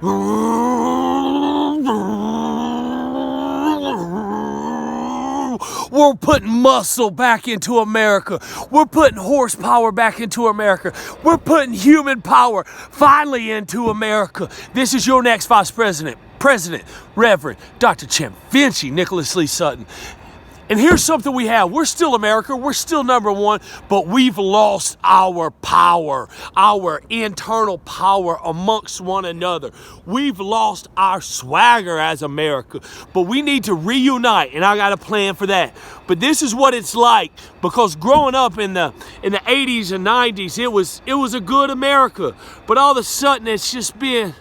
We're putting muscle back into America. We're putting horsepower back into America. We're putting human power finally into America. This is your next Vice President, Reverend Dr. CHAMPvinchi Nicholas Lee Sutton. And here's something we have. We're still America. We're still #1, but we've lost our power, our internal power amongst one another. We've lost our swagger as America, but we need to reunite, and I got a plan for that. But this is what it's like, because growing up in the 80s and 90s, it was a good America, but all of a sudden it's been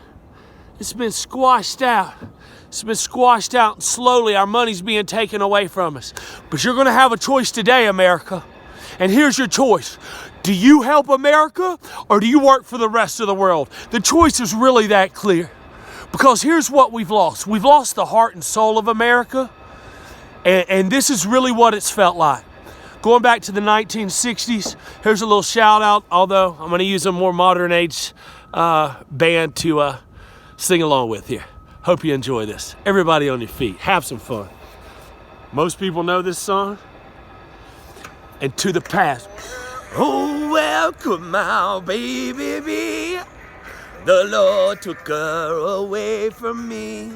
squashed out. It's been squashed out, and slowly our money's being taken away from us. But you're going to have a choice today, America. And here's your choice. Do you help America, or do you work for the rest of the world? The choice is really that clear. Because here's what we've lost. We've lost the heart and soul of America. And this is really what it's felt like. Going back to the 1960s, here's a little shout out, although I'm going to use a more modern age band to sing along with here. Hope you enjoy this. Everybody on your feet. Have some fun. Most people know this song. And to the past. Oh, welcome my baby bee. The Lord took her away from me.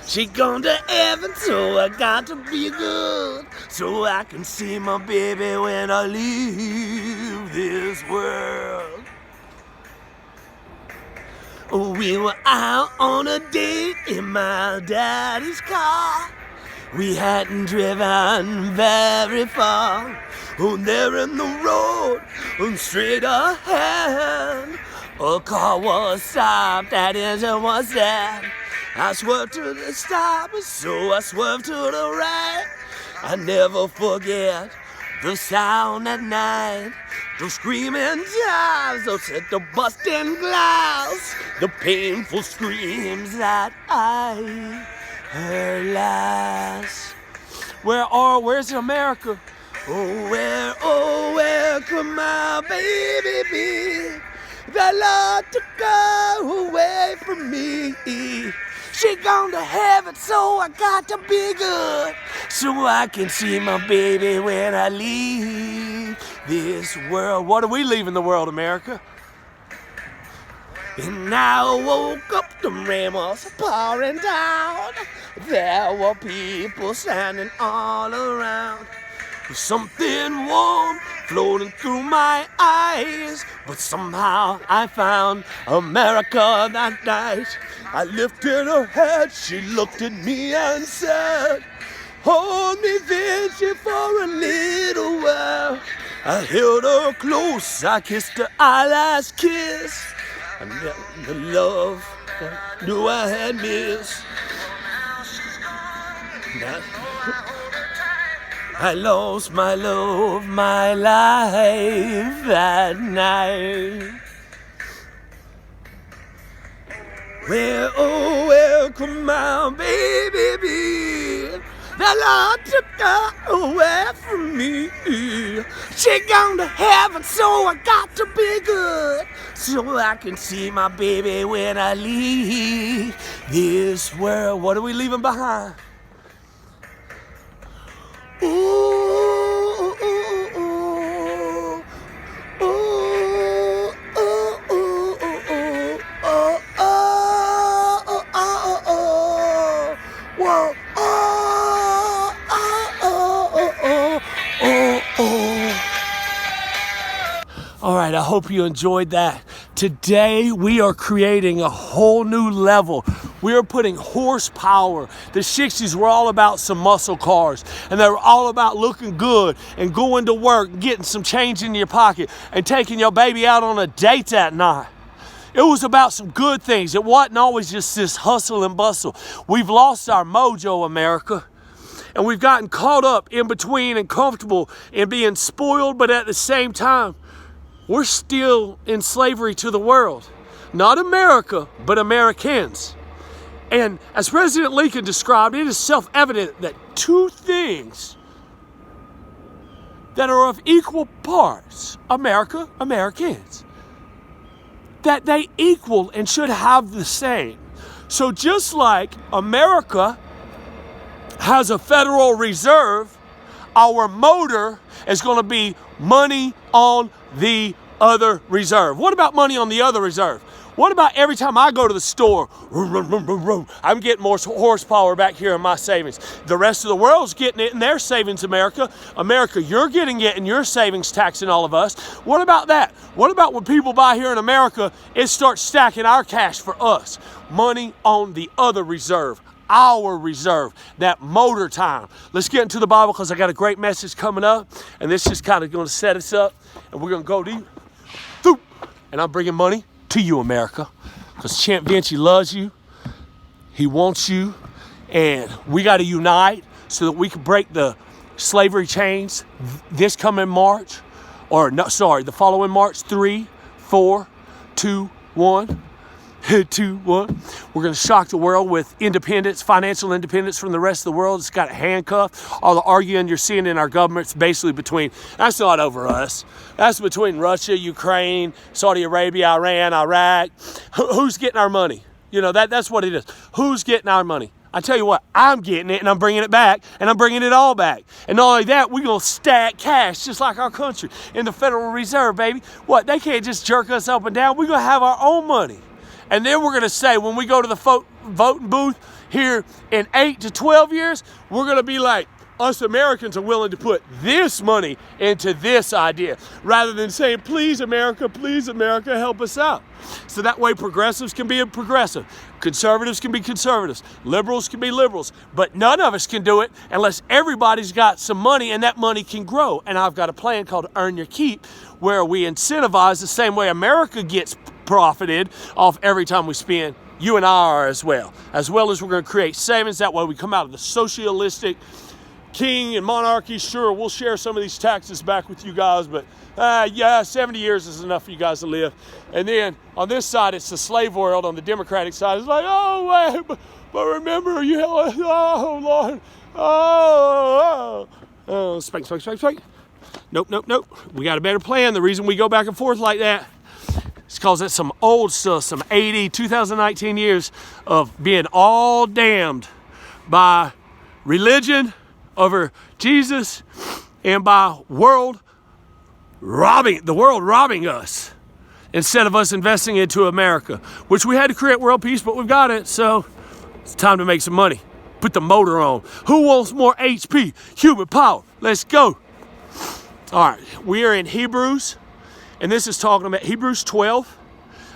She gone to heaven, so I got to be good, so I can see my baby when I leave this world. We were out on a date in my daddy's car. We hadn't driven very far. Oh, there in the road, straight ahead, a car was stopped, that engine was dead. I swerved to the stop, so I swerved to the right. I never forget the sound at night. Those screaming jives, the busting glass, the painful screams that I heard last. Where's America? Oh, where could my baby be? The Lord took her away from me. She gone to heaven, so I got to be good, so I can see my baby when I leave this world. What are we leaving the world, America? And I woke up, the rain was pouring down. There were people standing all around. Something warm floating through my eyes, but somehow I found America that night. I lifted her head, she looked at me and said, hold me, Vinci, for a little while. I held her close, I kissed her last kiss, and the love I knew I had missed. I lost my love, my life that night. Where could my baby be? The Lord took her away from me. She gone to heaven, so I got to be good, so I can see my baby when I leave this world. What are we leaving behind? Ooh, ooh, ooh, ooh, ooh, ooh, ooh, ooh, ooh, oh, oh, oh, oh, oh, whoa, oh, oh, oh, oh, oh, oh. All right, I hope you enjoyed that. Today, we are creating a whole new level. We are putting horsepower. The 60s were all about some muscle cars, and they were all about looking good and going to work and getting some change in your pocket and taking your baby out on a date that night. It was about some good things. It wasn't always just this hustle and bustle. We've lost our mojo, America, and we've gotten caught up in between and comfortable in being spoiled, but at the same time, we're still in slavery to the world. Not America, but Americans. And as President Lincoln described, it is self-evident that two things that are of equal parts, America, Americans. that they equal and should have the same. So just like America has a Federal Reserve, our motor is going to be money on the other reserve. What about money on the other reserve? What about every time I go to the store, I'm getting more horsepower back here in my savings. The rest of the world's getting it in their savings, America. America, you're getting it in your savings, taxing all of us. What about that? What about when people buy here in America, it starts stacking our cash for us? Money on the other reserve. Our reserve, that motor time. Let's get into the Bible because I got a great message coming up, and this is kind of going to set us up, and we're going to go deep. And I'm bringing money to you, America, because CHAMPvinchi loves you. He wants you, and we got to unite so that we can break the slavery chains this coming March, or no, sorry, the following March. 3, 4, 2, 1. 2, 1. We're going to shock the world with independence, financial independence from the rest of the world. It's got a handcuff. All the arguing you're seeing in our government's basically between, that's not over us. That's between Russia, Ukraine, Saudi Arabia, Iran, Iraq. Who's getting our money? You know, that's what it is. Who's getting our money? I tell you what, I'm getting it, and I'm bringing it back, and I'm bringing it all back. And not only that, we're going to stack cash just like our country in the Federal Reserve, baby. What, they can't just jerk us up and down. We're going to have our own money. And then we're going to say, when we go to the voting booth here in 8 to 12 years, we're going to be like, us Americans are willing to put this money into this idea, rather than saying, please, America, help us out. So that way progressives can be progressive, conservatives can be conservatives, liberals can be liberals, but none of us can do it unless everybody's got some money and that money can grow. And I've got a plan called Earn Your Keep, where we incentivize the same way America gets profited off every time we spend. You and I are as well as we're going to create savings. That way we come out of the socialistic king and monarchy. Sure, we'll share some of these taxes back with you guys, but yeah, 70 years is enough for you guys to live. And then on this side, it's the slave world. On the Democratic side, it's like, oh, wait, but remember, you, oh, Lord, spank. Nope. We got a better plan. The reason we go back and forth like that, it's because it's some old stuff, some 2019 years of being all damned by religion over Jesus and by the world robbing us instead of us investing into America, which we had to create world peace, but we've got it, so it's time to make some money. Put the motor on. Who wants more HP? Human power. Let's go. All right, we are in Hebrews. And this is talking about Hebrews 12,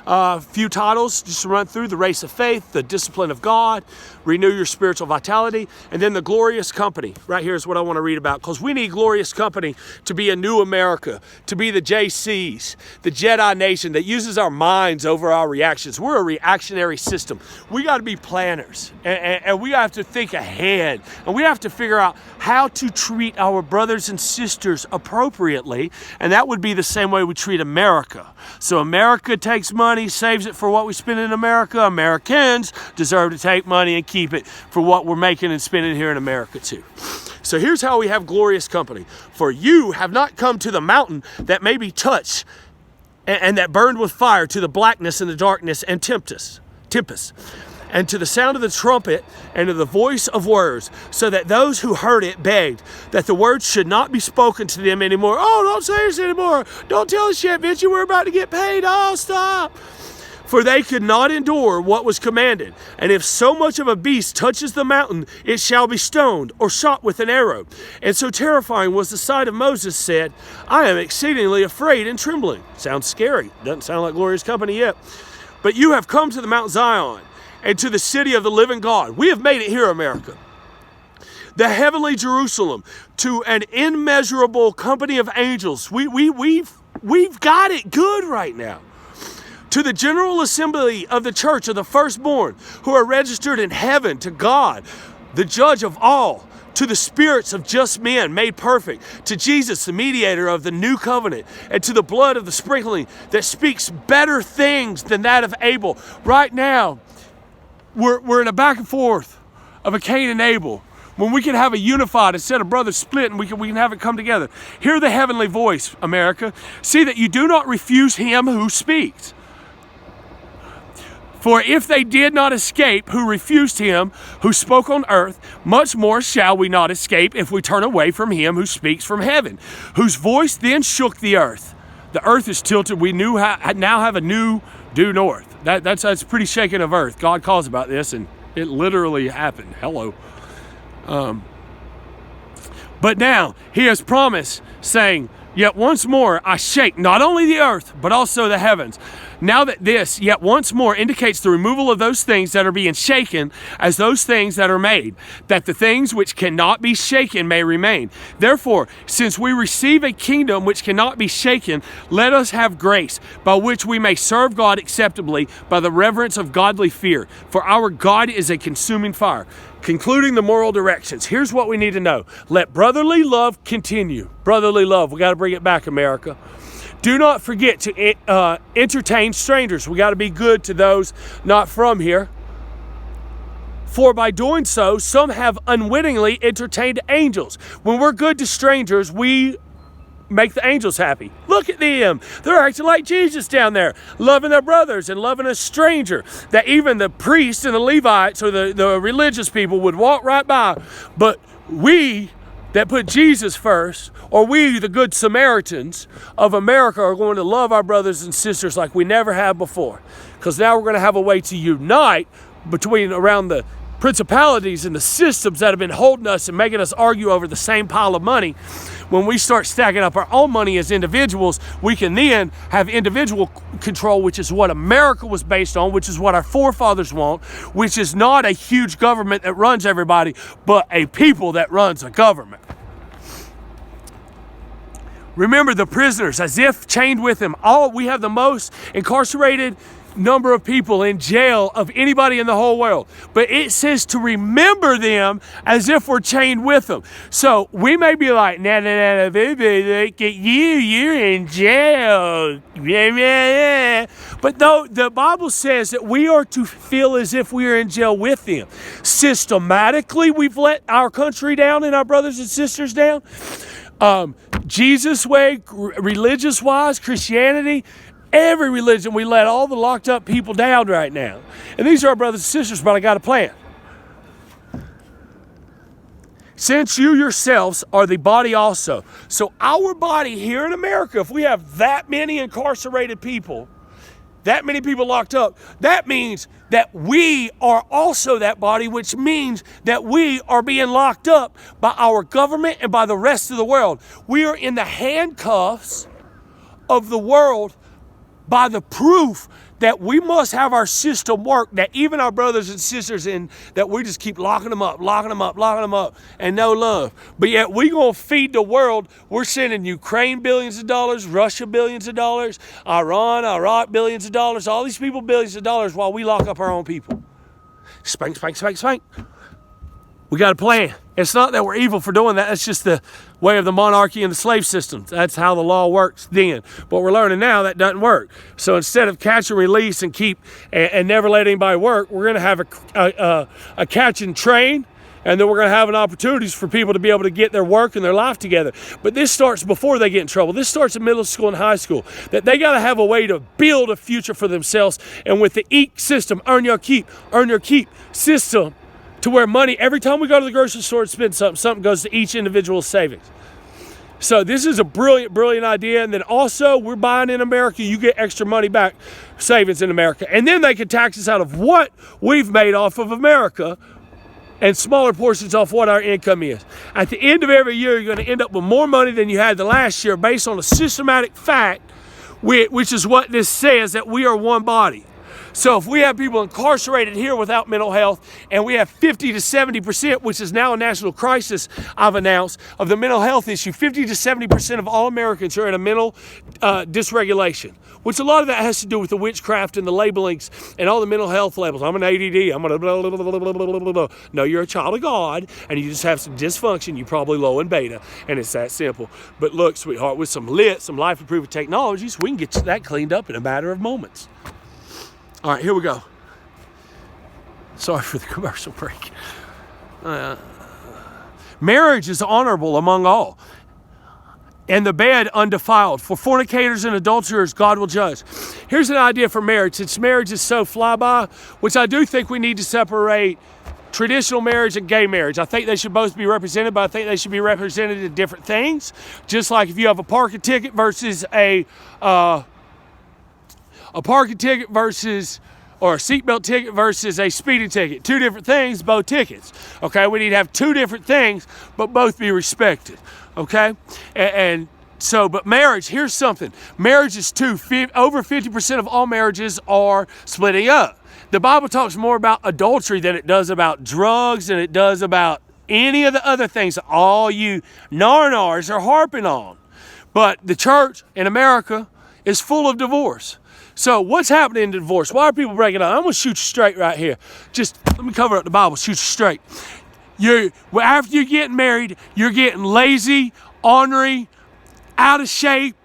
a few titles just to run through: the race of faith, the discipline of God, renew your spiritual vitality, and then the glorious company. Right here is what I want to read about, because we need glorious company to be a new America, to be the JCs, the Jedi nation that uses our minds over our reactions. We're a reactionary system. We got to be planners, and we have to think ahead, and we have to figure out how to treat our brothers and sisters appropriately, and that would be the same way we treat America. So America takes money, saves it for what we spend in America. Americans deserve to take money and keep it for what we're making and spending here in America too. So here's how we have glorious company. For you have not come to the mountain that may be touched and that burned with fire, to the blackness and the darkness and tempest, and to the sound of the trumpet and to the voice of words, so that those who heard it begged that the words should not be spoken to them anymore. Oh, don't say this anymore. Don't tell us yet, bitch, we're about to get paid. Oh, stop. For they could not endure what was commanded. And if so much of a beast touches the mountain, it shall be stoned or shot with an arrow. And so terrifying was the sight of Moses, said, I am exceedingly afraid and trembling. Sounds scary. Doesn't sound like glorious company yet. But you have come to the Mount Zion and to the city of the living God. We have made it here, America. The heavenly Jerusalem, to an immeasurable company of angels. We've got it good right now. To the general assembly of the church of the firstborn, who are registered in heaven, to God, the judge of all, to the spirits of just men made perfect, to Jesus, the mediator of the new covenant, and to the blood of the sprinkling that speaks better things than that of Abel. Right now, we're in a back and forth of a Cain and Abel, when we can have a unified instead of brothers split, and we can have it come together. Hear the heavenly voice, America. See that you do not refuse him who speaks. For if they did not escape who refused him who spoke on earth, much more shall we not escape if we turn away from him who speaks from heaven, whose voice then shook the earth. The earth is tilted. We now have a new due north. That's pretty shaking of earth. God calls about this, and it literally happened. Hello. But now he has promised, saying, yet once more I shake not only the earth, but also the heavens. Now that this, yet once more, indicates the removal of those things that are being shaken as those things that are made, that the things which cannot be shaken may remain. Therefore, since we receive a kingdom which cannot be shaken, let us have grace, by which we may serve God acceptably by the reverence of godly fear. For our God is a consuming fire. Concluding the moral directions, here's what we need to know. Let brotherly love continue. Brotherly love, we got to bring it back, America. Do not forget to entertain strangers. We got to be good to those not from here. For by doing so, some have unwittingly entertained angels. When we're good to strangers, we make the angels happy. Look at them. They're acting like Jesus down there, loving their brothers and loving a stranger that even the priests and the Levites or the religious people would walk right by. But we that put Jesus first, or we, the good Samaritans of America, are going to love our brothers and sisters like we never have before. Because now we're going to have a way to unite around the principalities and the systems that have been holding us and making us argue over the same pile of money. When we start stacking up our own money as individuals, we can then have individual control, which is what America was based on, which is what our forefathers want, which is not a huge government that runs everybody, but a people that runs a government. Remember the prisoners, as if chained with them. We have the most incarcerated number of people in jail of anybody in the whole world. But it says to remember them as if we're chained with them. So we may be like, nah, look at you're in jail. But no, the Bible says that we are to feel as if we are in jail with them. Systematically, we've let our country down and our brothers and sisters down. Jesus' way, religious-wise, Christianity, every religion, we let all the locked up people down right now. And these are our brothers and sisters, but I got a plan. Since you yourselves are the body also. So our body here in America, if we have that many incarcerated people, that many people locked up, that means that we are also that body, which means that we are being locked up by our government and by the rest of the world. We are in the handcuffs of the world by the proof that we must have our system work, that even our brothers and sisters that we just keep locking them up, and no love. But yet we gonna feed the world. We're sending Ukraine billions of dollars, Russia billions of dollars, Iran, Iraq billions of dollars, all these people billions of dollars while we lock up our own people. Spank, spank, spank, spank. We got a plan. It's not that we're evil for doing that. It's just the way of the monarchy and the slave system. That's how the law works then. But we're learning now that doesn't work. So instead of catch and release and keep and never let anybody work, we're going to have a catch and train, and then we're going to have an opportunities for people to be able to get their work and their life together. But this starts before they get in trouble. This starts in middle school and high school. That they got to have a way to build a future for themselves. And with the EAT system, earn your keep system, to where money, every time we go to the grocery store and spend something goes to each individual's savings. So this is a brilliant, brilliant idea. And then also, we're buying in America, you get extra money back, savings in America. And then they can tax us out of what we've made off of America and smaller portions off what our income is. At the end of every year, you're going to end up with more money than you had the last year based on a systematic fact, which is what this says, that we are one body. So if we have people incarcerated here without mental health, and we have 50 to 70%, which is now a national crisis I've announced, of the mental health issue, 50 to 70% of all Americans are in a mental dysregulation, which a lot of that has to do with the witchcraft and the labelings and all the mental health labels. I'm an ADD, I'm a blah, blah, blah, blah, blah, blah, blah. No, you're a child of God, and you just have some dysfunction. You're probably low in beta, and it's that simple. But look, sweetheart, with some life-improving technologies, we can get that cleaned up in a matter of moments. All right, here we go. Sorry for the commercial break. Marriage is honorable among all. and the bed undefiled. For fornicators and adulterers, God will judge. Here's an idea for marriage. Since marriage is so flyby, which I do think we need to separate traditional marriage and gay marriage. I think they should both be represented, but I think they should be represented in different things. Just like if you have a parking ticket versus a parking ticket versus, or a seatbelt ticket versus a speeding ticket. Two different things, both tickets. Okay, we need to have two different things, but both be respected. Okay, and so, but marriage, here's something. Marriage is two. Over 50% of all marriages are splitting up. The Bible talks more about adultery than it does about drugs, and it does about any of the other things that all you narnars are harping on. But the church in America is full of divorce. So what's happening in divorce? Why are people breaking up? I'm going to shoot you straight right here. Just let me cover up the Bible, shoot you straight. After you get married, you're getting lazy, ornery, out of shape,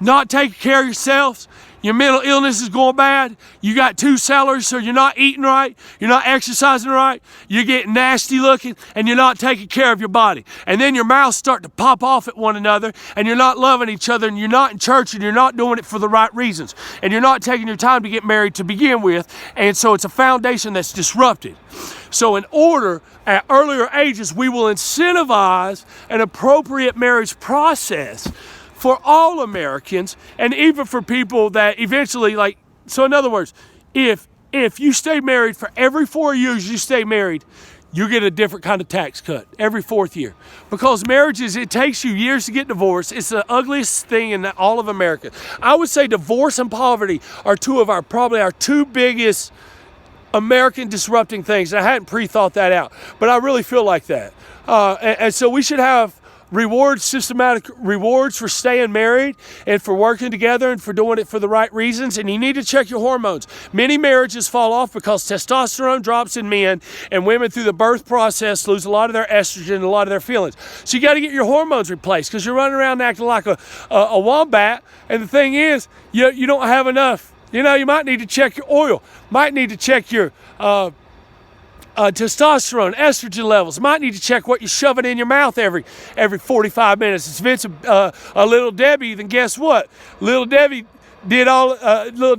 not taking care of yourselves. Your mental illness is going bad. You got two salaries, so you're not eating right. You're not exercising right. You're getting nasty looking, and you're not taking care of your body. And then your mouths start to pop off at one another, and you're not loving each other, and you're not in church, and you're not doing it for the right reasons. And you're not taking your time to get married to begin with, and so it's a foundation that's disrupted. So in order, at earlier ages, we will incentivize an appropriate marriage process for all Americans, and even for people that eventually, like, so in other words, if you stay married for every 4 years you stay married, you get a different kind of tax cut every 4th year. Because marriages, it takes you years to get divorced. It's the ugliest thing in all of America. I would say divorce and poverty are probably our two biggest American disrupting things. I hadn't pre-thought that out, but I really feel like that. And so we should have systematic rewards for staying married and for working together and for doing it for the right reasons. And you need to check your hormones. Many marriages fall off because testosterone drops in men, and women through the birth process lose a lot of their estrogen and a lot of their feelings. So you got to get your hormones replaced, because you're running around acting like a wombat. And the thing is, you don't have enough. You might need to check your oil, might need to check your testosterone, estrogen levels. Might need to check what you're shoving in your mouth every 45 minutes. If it's a Little Debbie, then guess what? Little Debbie did Little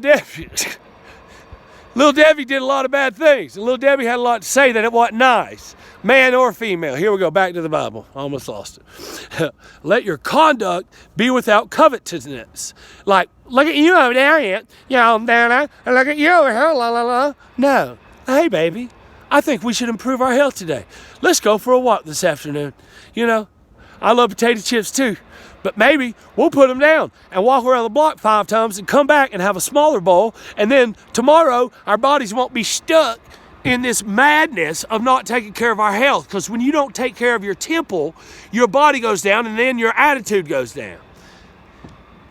Debbie did a lot of bad things. And Little Debbie had a lot to say that it wasn't nice. Man or female. Here we go, back to the Bible. Almost lost it. Let your conduct be without covetousness. Like, look at you over there, Aunt. Down there. Look at you over here. La la la. No. Hey, baby. I think we should improve our health today. Let's go for a walk this afternoon. I love potato chips too, but maybe we'll put them down and walk around the block 5 times and come back and have a smaller bowl. And then tomorrow, our bodies won't be stuck in this madness of not taking care of our health. Because when you don't take care of your temple, your body goes down, and then your attitude goes down.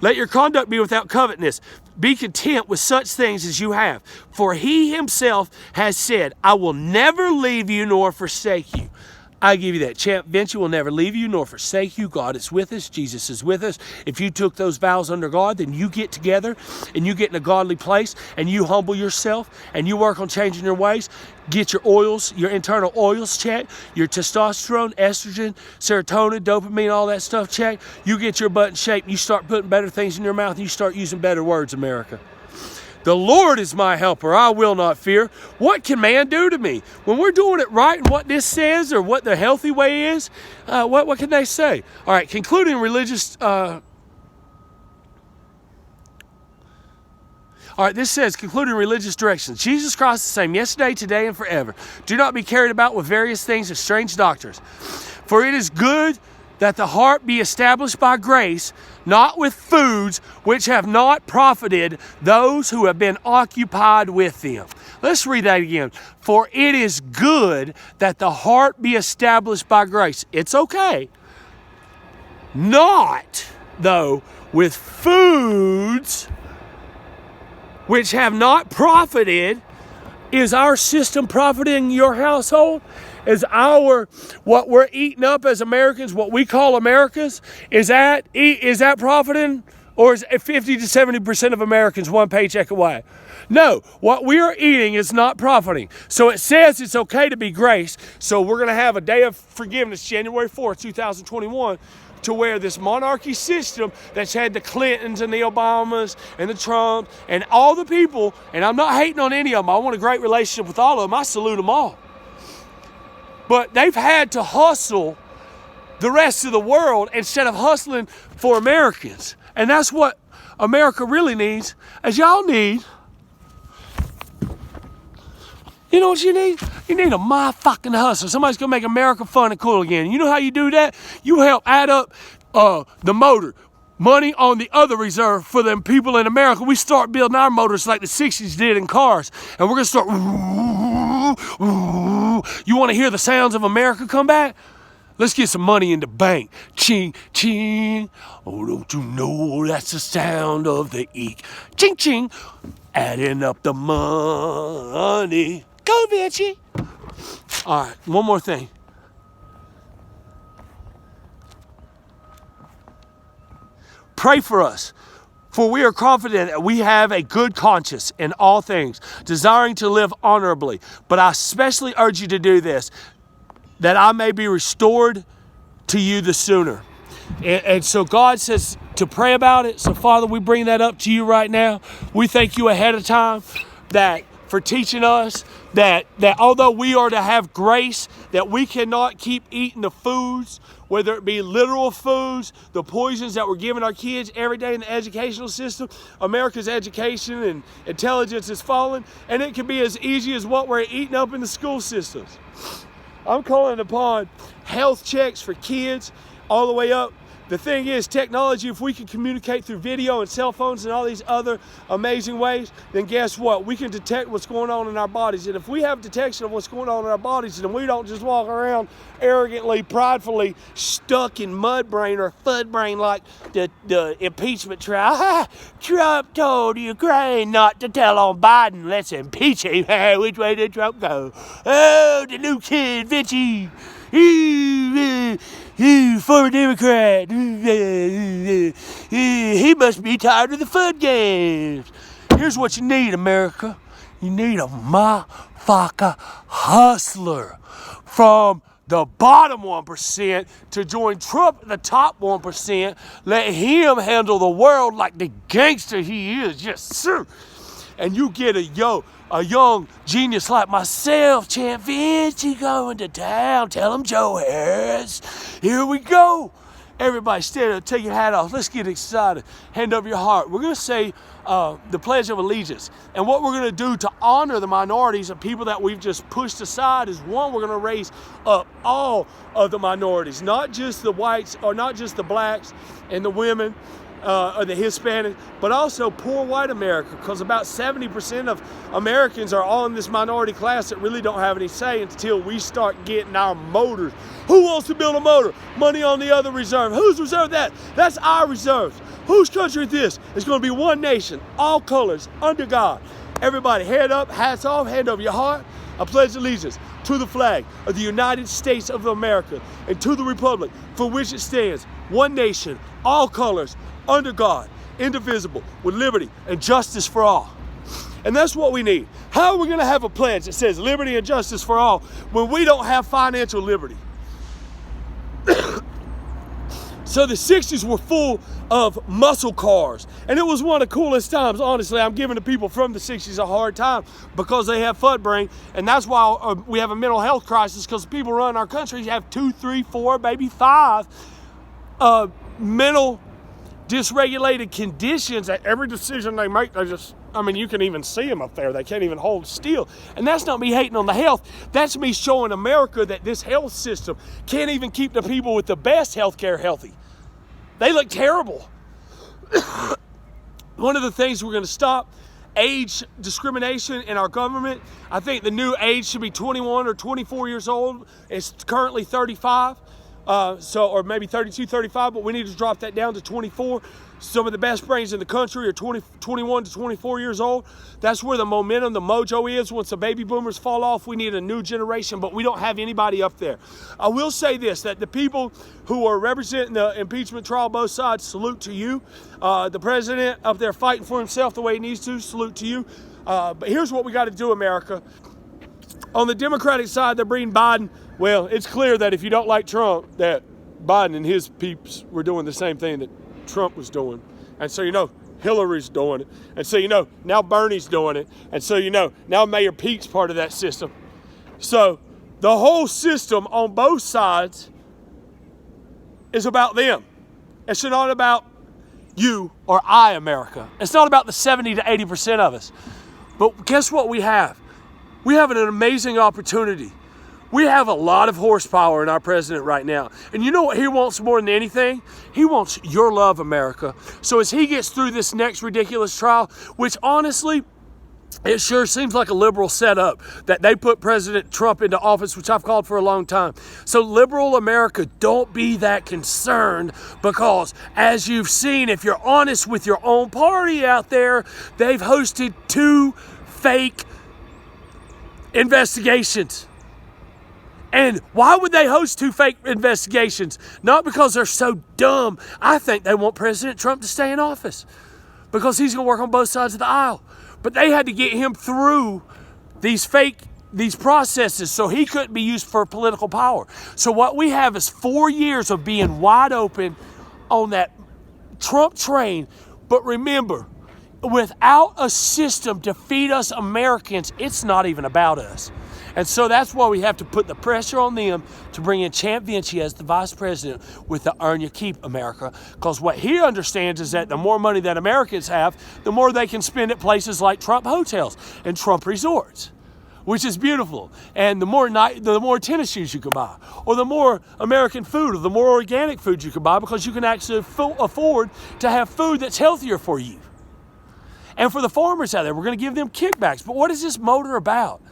Let your conduct be without covetousness. Be content with such things as you have. For he himself has said, I will never leave you nor forsake you. I give you that. CHAMPvinchi will never leave you nor forsake you. God is with us. Jesus is with us. If you took those vows under God, then you get together and you get in a godly place and you humble yourself and you work on changing your ways. Get your oils, your internal oils checked, your testosterone, estrogen, serotonin, dopamine, all that stuff checked. You get your butt in shape and you start putting better things in your mouth and you start using better words, America. The Lord is my helper, I will not fear. What can man do to me? When we're doing it right and what this says, or what the healthy way is, what can they say? All right, concluding religious... All right, this says, concluding religious directions. Jesus Christ is the same yesterday, today, and forever. Do not be carried about with various things of strange doctrines. For it is good that the heart be established by grace, not with foods which have not profited those who have been occupied with them. Let's read that again. For it is good that the heart be established by grace. It's okay. Not, though, with foods which have not profited. Is our system profiting your household? Is what we're eating up as Americans, what we call Americas, is that profiting? Or is 50 to 70% of Americans one paycheck away? No, what we are eating is not profiting. So it says it's okay to be grace. So we're going to have a day of forgiveness, January 4th, 2021, to where this monarchy system that's had the Clintons and the Obamas and the Trumps and all the people, and I'm not hating on any of them. I want a great relationship with all of them. I salute them all. But they've had to hustle the rest of the world instead of hustling for Americans. And that's what America really needs, as y'all need. You know what you need? You need a motherfucking hustle. Somebody's gonna make America fun and cool again. You know how you do that? You help add up the motor money on the other reserve for them people in America. We start building our motors like the 60s did in cars. And we're gonna start. You wanna hear the sounds of America come back? Let's get some money in the bank. Ching, ching. Oh, don't you know that's the sound of the eek? Ching, ching. Adding up the money. Go, Vinci. All right, one more thing. Pray for us, for we are confident that we have a good conscience in all things, desiring to live honorably. But I especially urge you to do this, that I may be restored to you the sooner. And so God says to pray about it. So Father, we bring that up to you right now. We thank you ahead of time that for teaching us that although we are to have grace, that we cannot keep eating the foods, whether it be literal foods, the poisons that we're giving our kids every day in the educational system. America's education and intelligence is falling, and it can be as easy as what we're eating up in the school systems. I'm calling upon health checks for kids all the way up. The thing is, technology, if we can communicate through video and cell phones and all these other amazing ways, then guess what? We can detect what's going on in our bodies. And if we have detection of what's going on in our bodies, then we don't just walk around arrogantly, pridefully stuck in mud brain or FUD brain like the impeachment trial. Trump told Ukraine not to tell on Biden. Let's impeach him. Which way did Trump go? Oh, the new kid, Vinci. Former Democrat. He must be tired of the fun games. Here's what you need, America. You need a motherfucker hustler from the bottom 1% to join Trump at the top 1%. Let him handle the world like the gangster he is. Yes, sir. And you get a young genius like myself, CHAMPvinchi, going to town. Tell him Joe Harris. Here we go. Everybody stand up, take your hat off. Let's get excited. Hand over your heart. We're going to say the Pledge of Allegiance. And what we're going to do to honor the minorities and people that we've just pushed aside is, one, we're going to raise up all of the minorities, not just the whites or not just the blacks and the women, or the Hispanic, but also poor white America, because about 70% of Americans are all in this minority class that really don't have any say until we start getting our motors. Who wants to build a motor? Money on the other reserve. Whose reserve that? That's our reserves. Whose country is this? It's going to be one nation, all colors, under God. Everybody, head up, hats off, hand over your heart. I pledge allegiance to the flag of the United States of America and to the republic for which it stands, one nation, all colors, under God, indivisible, with liberty and justice for all. And that's what we need. How are we going to have a pledge that says liberty and justice for all when we don't have financial liberty? So the 60s were full of muscle cars. And it was one of the coolest times. Honestly, I'm giving the people from the 60s a hard time because they have FUD brain. And that's why we have a mental health crisis, because people running our country have 2, 3, 4, maybe 5 mental dysregulated conditions that every decision they make, you can even see them up there. They can't even hold still. And that's not me hating on the health. That's me showing America that this health system can't even keep the people with the best health care healthy. They look terrible. One of the things we're going to stop, age discrimination in our government. I think the new age should be 21 or 24 years old. It's currently 35. Or maybe 32, 35, but we need to drop that down to 24. Some of the best brains in the country are 21 to 24 years old. That's where the momentum, the mojo is. Once the baby boomers fall off, we need a new generation, but we don't have anybody up there. I will say this, that the people who are representing the impeachment trial, both sides, salute to you. The president up there fighting for himself the way he needs to, salute to you. But here's what we got to do, America. On the Democratic side, they're bringing Biden. Well, it's clear that if you don't like Trump, that Biden and his peeps were doing the same thing that Trump was doing. And so, you know, Hillary's doing it. And so, you know, now Bernie's doing it. And so, you know, now Mayor Pete's part of that system. So the whole system on both sides is about them. It's not about you or I, America. It's not about the 70 to 80% of us. But guess what we have? We have an amazing opportunity. We have a lot of horsepower in our president right now. And you know what he wants more than anything? He wants your love, America. So as he gets through this next ridiculous trial, which honestly, it sure seems like a liberal setup that they put President Trump into office, which I've called for a long time. So liberal America, don't be that concerned, because as you've seen, if you're honest with your own party out there, they've hosted 2 fake investigations. And why would they host 2 fake investigations? Not because they're so dumb. I think they want President Trump to stay in office because he's going to work on both sides of the aisle. But they had to get him through these processes so he couldn't be used for political power. So what we have is 4 years of being wide open on that Trump train. But remember, without a system to feed us Americans, it's not even about us. And so that's why we have to put the pressure on them to bring in CHAMPvinchi as the vice president with the Earn Your Keep America. Because what he understands is that the more money that Americans have, the more they can spend at places like Trump hotels and Trump resorts, which is beautiful. And the more tennis shoes you can buy, or the more American food, or the more organic food you can buy, because you can actually afford to have food that's healthier for you. And for the farmers out there, we're going to give them kickbacks. But what is this motor about?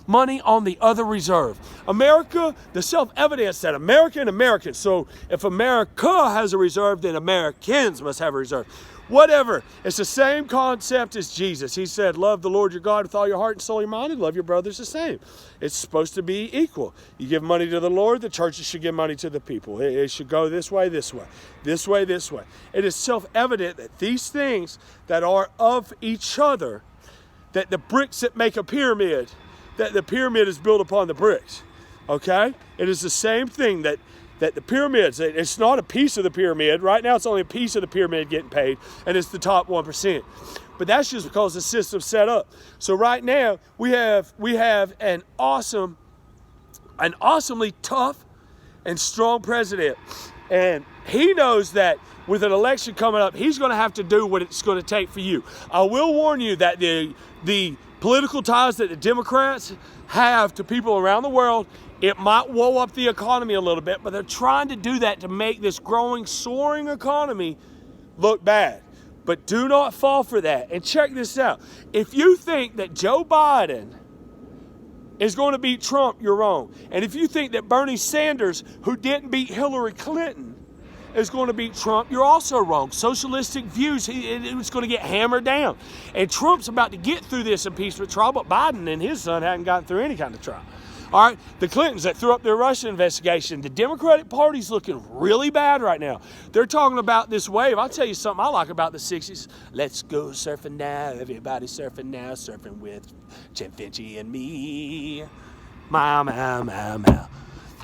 Money on the other reserve. America, the self-evidence that America and Americans, so if America has a reserve, then Americans must have a reserve. Whatever. It's the same concept as Jesus. He said, love the Lord your God with all your heart and soul and mind, and love your brothers the same. It's supposed to be equal. You give money to the Lord, the churches should give money to the people. It should go this way, this way, this way, this way. It is self-evident that these things that are of each other, that the bricks that make a pyramid, that the pyramid is built upon the bricks, okay? It is the same thing that the pyramids, it's not a piece of the pyramid. Right now it's only a piece of the pyramid getting paid, and it's the top 1%. But that's just because the system's set up. So right now we have an awesomely tough and strong president. And he knows that with an election coming up, he's going to have to do what it's going to take for you. I will warn you that the political ties that the Democrats have to people around the world, it might woe up the economy a little bit, but they're trying to do that to make this growing, soaring economy look bad. But do not fall for that. And check this out. If you think that Joe Biden is going to beat Trump, you're wrong. And if you think that Bernie Sanders, who didn't beat Hillary Clinton, is going to beat Trump, you're also wrong. Socialistic views, it's going to get hammered down. And Trump's about to get through this impeachment trial, but Biden and his son haven't gotten through any kind of trial. All right, the Clintons that threw up their Russia investigation, the Democratic Party's looking really bad right now. They're talking about this wave. I'll tell you something I like about the 60s. Let's go surfing now. Everybody surfing now. Surfing with CHAMPvinchi and me. My.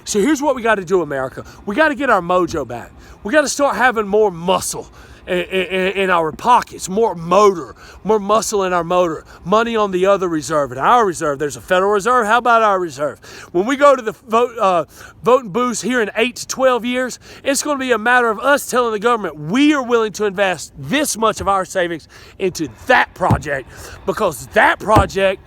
So here's what we got to do, America. We got to get our mojo back. We got to start having more muscle in our pockets, more muscle in our motor, money on the other reserve. In our reserve, there's a Federal Reserve. How about our reserve? When we go to the voting booths here in 8 to 12 years, it's going to be a matter of us telling the government we are willing to invest this much of our savings into that project, because that project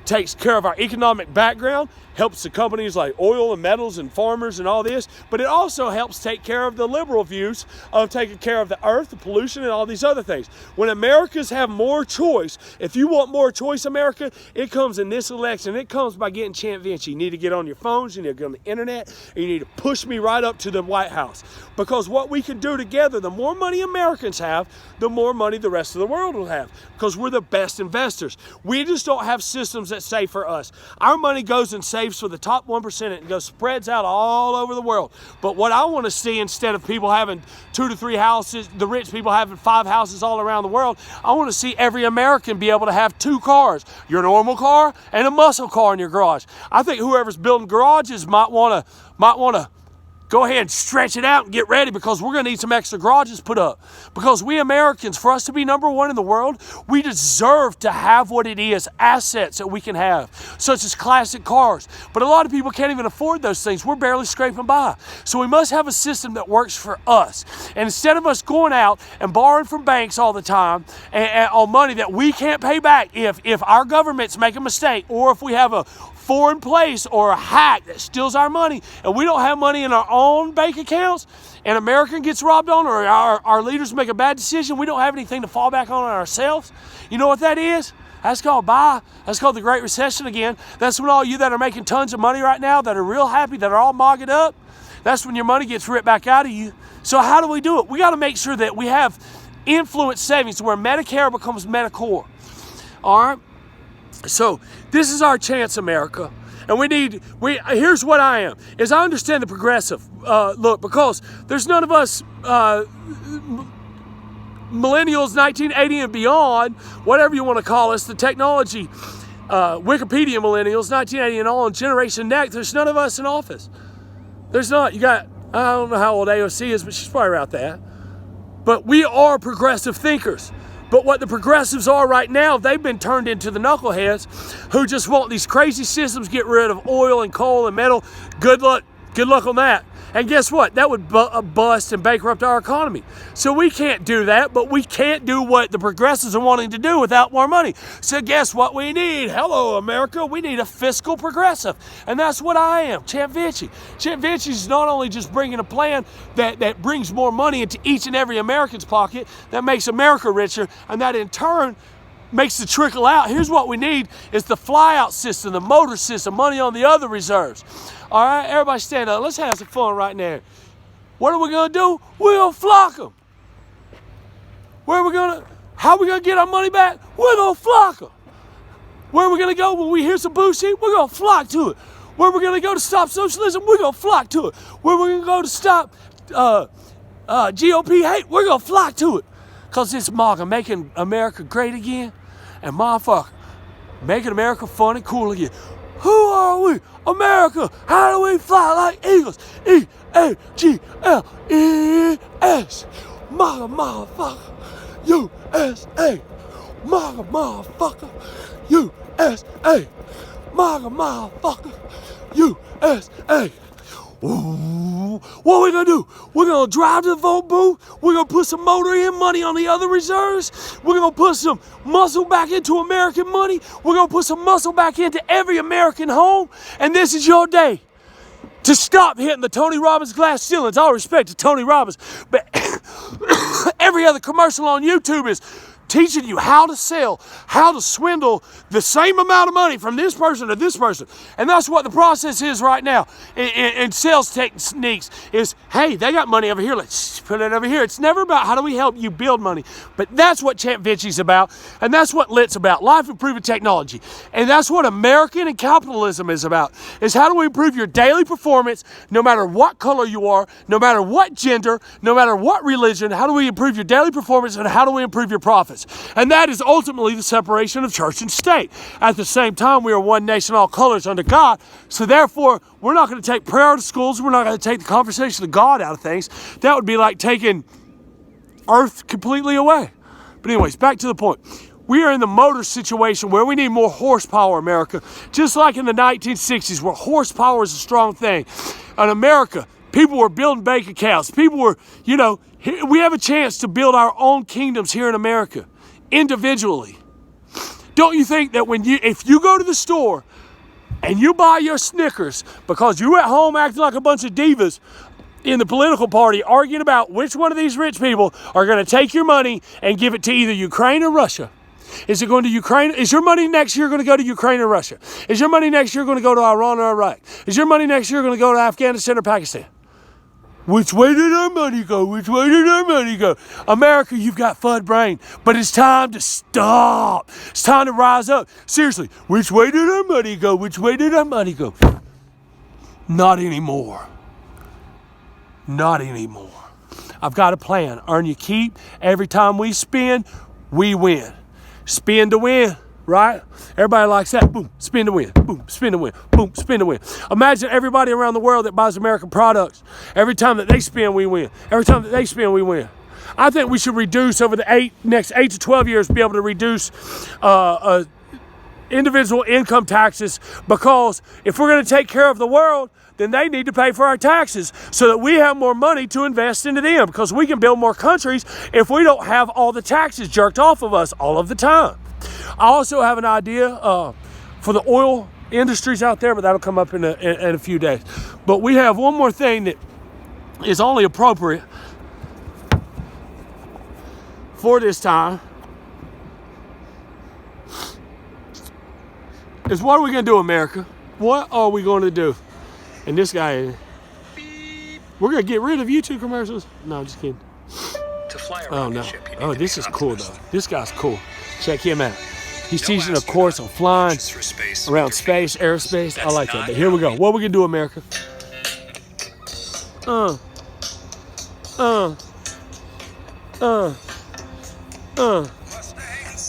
takes care of our economic background, helps the companies like oil and metals and farmers and all this, but it also helps take care of the liberal views of taking care of the earth, the pollution, and all these other things. When Americans have more choice, if you want more choice, America, it comes in this election. It comes by getting CHAMPvinchi. You need to get on your phones, you need to get on the internet, and you need to push me right up to the White House. Because what we can do together, the more money Americans have, the more money the rest of the world will have, because we're the best investors. We just don't have systems that save for us. Our money goes and saves for the top 1% and goes spreads out all over the world. But what I want to see, instead of people having 2 to 3 houses, the rich people having 5 houses all around the world, I want to see every American be able to have 2 cars, your normal car and a muscle car in your garage. I think whoever's building garages might want to go ahead and stretch it out and get ready, because we're going to need some extra garages put up. Because we Americans, for us to be number one in the world, we deserve to have what it is, assets that we can have, such as classic cars. But a lot of people can't even afford those things. We're barely scraping by. So we must have a system that works for us. And instead of us going out and borrowing from banks all the time and on money that we can't pay back if our governments make a mistake, or if we have a foreign place or a hack that steals our money and we don't have money in our own bank accounts, and American gets robbed on, or our leaders make a bad decision, we don't have anything to fall back on ourselves. You know what that is? That's called That's called the Great Recession again. That's when all you that are making tons of money right now, that are real happy, that are all mogged up, that's when your money gets ripped back out of you. So how do we do it? We got to make sure that we have influence savings where Medicare becomes Medicare. All right? So this is our chance, America. And here's what I am, is I understand the progressive look, because there's none of us millennials, 1980 and beyond, whatever you want to call us, the technology, Wikipedia millennials, 1980 and on, Generation Next, there's none of us in office. There's not. You got, I don't know how old AOC is, but she's probably about that. But we are progressive thinkers. But what the progressives are right now, they've been turned into the knuckleheads who just want these crazy systems, get rid of oil and coal and metal. Good luck on that. And guess what? That would bust and bankrupt our economy. So we can't do that, but we can't do what the progressives are wanting to do without more money. So guess what we need? Hello, America. We need a fiscal progressive. And that's what I am, CHAMPvinchi. CHAMPvinchi is not only just bringing a plan that brings more money into each and every American's pocket, that makes America richer, and that in turn makes the trickle out. Here's what we need is the flyout system, the motor system, money on the other reserves. All right, everybody stand up. Let's have some fun right now. What are we going to do? We're going to flock them. How are we going to get our money back? We're going to flock them. Where are we going to go when we hear some bullshit? We're going to flock to it. Where are we going to go to stop socialism? We're going to flock to it. Where are we going to go to stop GOP hate? We're going to flock to it. Because it's MAGA, making America great again, and motherfucker, making America fun and cool again. Who are we? America. How do we fly like eagles? E-A-G-L-E-S. MAGA motherfucker. USA. MAGA motherfucker. USA. MAGA motherfucker. USA. Ooh, what are we going to do? We're going to drive to the vote booth. We're going to put some motor in, money on the other reserves. We're going to put some muscle back into American money. We're going to put some muscle back into every American home. And this is your day to stop hitting the Tony Robbins glass ceilings. All respect to Tony Robbins, but every other commercial on YouTube is teaching you how to sell, how to swindle the same amount of money from this person to this person. And that's what the process is right now in sales techniques is, hey, they got money over here, let's put it over here. It's never about how do we help you build money, but that's what CHAMPvinchi's about, and that's what LIT's about, life improving technology. And that's what American and capitalism is about, is how do we improve your daily performance, no matter what color you are, no matter what gender, no matter what religion, how do we improve your daily performance, and how do we improve your profits? And that is ultimately the separation of church and state. At the same time, we are one nation, all colors under God. So therefore, we're not going to take prayer out of schools. We're not going to take the conversation of God out of things. That would be like taking earth completely away. But anyways, back to the point. We are in the motor situation where we need more horsepower, America. Just like in the 1960s, where horsepower is a strong thing. In America, people were building bank accounts. People were, we have a chance to build our own kingdoms here in America, individually. Don't you think that if you go to the store and you buy your Snickers because you're at home acting like a bunch of divas in the political party arguing about which one of these rich people are going to take your money and give it to either Ukraine or Russia? Is it going to Ukraine? Is your money next year going to go to Ukraine or Russia? Is your money next year going to go to Iran or Iraq? Is your money next year going to go to Afghanistan or Pakistan? Which way did our money go? Which way did our money go? America, you've got FUD brain, but it's time to stop. It's time to rise up. Seriously, which way did our money go? Which way did our money go? Not anymore. Not anymore. I've got a plan. Earn your keep. Every time we spin, we win. Spin to win. right? Everybody likes that. Boom, spin to win. Boom, spin to win. Boom, spin to win. Imagine everybody around the world that buys American products. Every time that they spin, we win. Every time that they spin, we win. I think we should reduce over the next 8 to 12 years, be able to reduce individual income taxes, because if we're going to take care of the world, then they need to pay for our taxes so that we have more money to invest into them, because we can build more countries if we don't have all the taxes jerked off of us all of the time. I also have an idea for the oil industries out there, but that'll come up in a few days. But we have one more thing that is only appropriate for this time. Is what are we going to do, America? What are we going to do? And this guy, we're going to get rid of YouTube commercials? No, I'm just kidding. To fly oh, no. Oh, this is cool, though. This guy's cool. Check him out. He's teaching a course on flying around space, aerospace. I like that. But here we go. What are we going to do, America?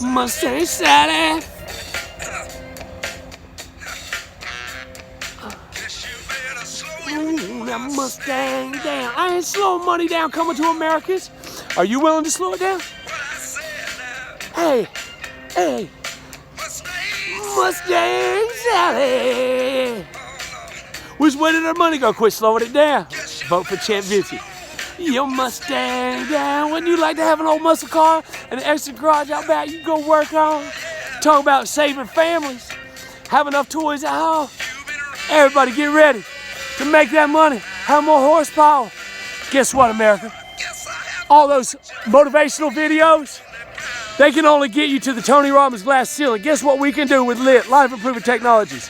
Mustang Sally. That Mustang down. I ain't slowing money down coming to Americans. Are you willing to slow it down? Hey, hey. Mustang Sally. Which way did our money go? Quit slowing it down. Vote for CHAMPvinchi. Your Mustang down. Wouldn't you like to have an old muscle car and an extra garage out back you go work on? Talk about saving families. Have enough toys at home. Everybody get ready to make that money. Have more horsepower. Guess what, America? All those motivational videos, they can only get you to the Tony Robbins glass ceiling. Guess what we can do with LIT, Life Improvement Technologies?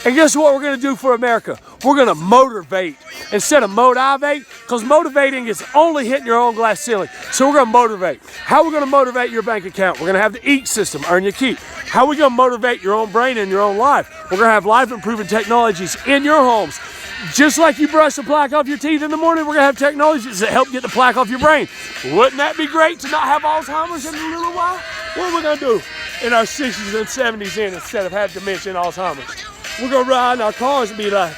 And guess what we're going to do for America? We're going to motivate instead of motivate, because motivating is only hitting your own glass ceiling. So we're going to motivate. How are we going to motivate your bank account? We're going to have the EAT system, earn your keep. How are we going to motivate your own brain and your own life? We're going to have life improving technologies in your homes. Just like you brush the plaque off your teeth in the morning, we're going to have technologies that help get the plaque off your brain. Wouldn't that be great to not have Alzheimer's in a little while? What are we going to do in our 60s and 70s instead of having dementia and Alzheimer's? We're going to ride in our cars and be like,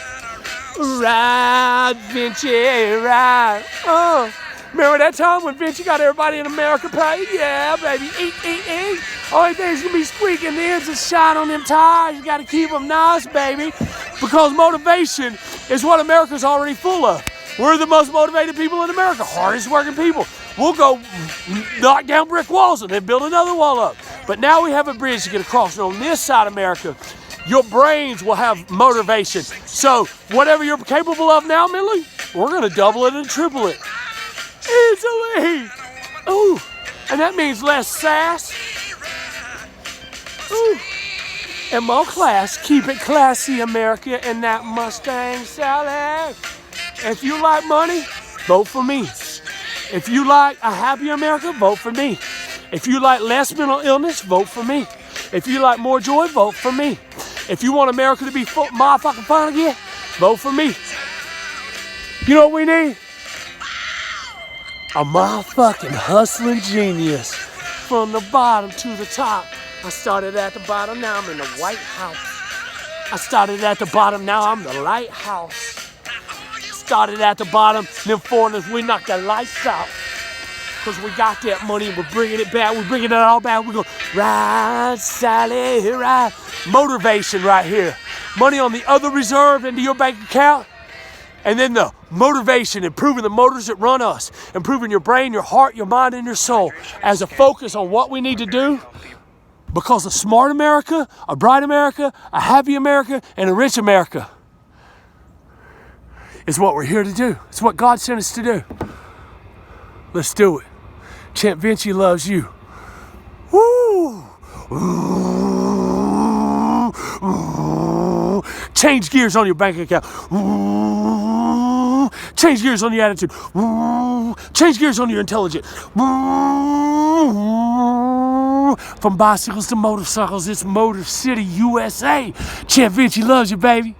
ride, Vinci, ride. Oh, remember that time when Vinci got everybody in America paid? Yeah, baby, eat, eat, eat. Only thing's going to be squeaking, the engines shine on them tires. You got to keep them nice, baby, because motivation is what America's already full of. We're the most motivated people in America, hardest working people. We'll go knock down brick walls and then build another wall up. But now we have a bridge to get across. And on this side of America, your brains will have motivation. So whatever you're capable of now mentally, we're going to double it and triple it. Easily. Ooh. And that means less sass. Ooh. And more class. Keep it classy, America, and that Mustang Sally. If you like money, vote for me. If you like a happy America, vote for me. If you like less mental illness, vote for me. If you like more joy, vote for me. If you want America to be motherfucking fun again, vote for me. You know what we need? A motherfucking hustling genius. From the bottom to the top. I started at the bottom, now I'm in the White House. I started at the bottom, now I'm the lighthouse. Started at the bottom, them foreigners, we knocked the lights out. Because we got that money and we're bringing it back, we're bringing it all back. We're going, ride, Sally, ride. Motivation right here. Money on the other reserve into your bank account. And then the motivation, improving the motors that run us. Improving your brain, your heart, your mind, and your soul. As a focus on what we need to do. Because a smart America, a bright America, a happy America, and a rich America is what we're here to do. It's what God sent us to do. Let's do it. CHAMPvinchi loves you. Woo! Change gears on your bank account. Change gears on your attitude. Change gears on your intelligence. From bicycles to motorcycles, it's Motor City, USA. CHAMPvinchi loves you, baby.